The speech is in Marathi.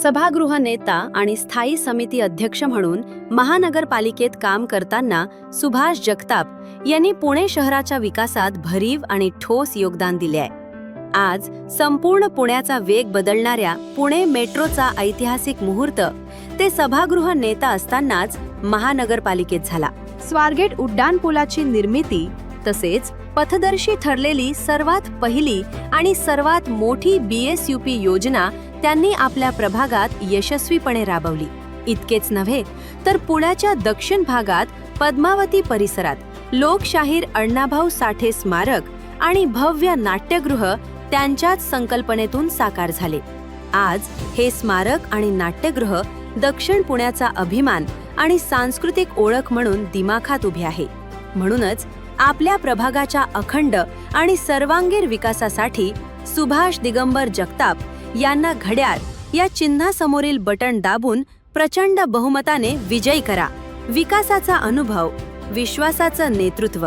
सभागृह नेता आणि स्थायी समिती अध्यक्ष म्हणून महानगरपालिकेत काम करताना सुभाष जगताप यांनी पुणे शहराच्या विकासात भरीव आणि ठोस योगदान दिले आहे. आज संपूर्ण पुण्याचा वेग बदलणाऱ्या पुणे मेट्रोचा ऐतिहासिक मुहूर्त ते सभागृह नेता असतानाच महानगरपालिकेत झाला. स्वारगेट उड्डाणपुलाची निर्मिती तसेच पथदर्शी ठरलेली सर्वात पहिली आणि सर्वात मोठी BSUP योजना त्यांनी आपल्या प्रभागात यशस्वीपणे राबवली. इतकेच नव्हे तर पुण्याच्या दक्षिण भागात पद्मावती परिसरात लोकशाहीर अण्णाभाऊ साठे स्मारक आणि भव्य नाट्यगृह त्यांच्याच संकल्पनेतून साकार झाले. आज हे स्मारक आणि नाट्यगृह दक्षिण पुण्याचा अभिमान आणि सांस्कृतिक ओळख म्हणून दिमाखात उभे आहे. म्हणूनच आपल्या प्रभागाच्या अखंड आणि सर्वांगीण विकासासाठी सुभाष दिगंबर जगताप यांना घड्याळ या चिन्हासमोरील बटण दाबून प्रचंड बहुमताने विजयी करा. विकासाचा अनुभव, विश्वासाचं नेतृत्व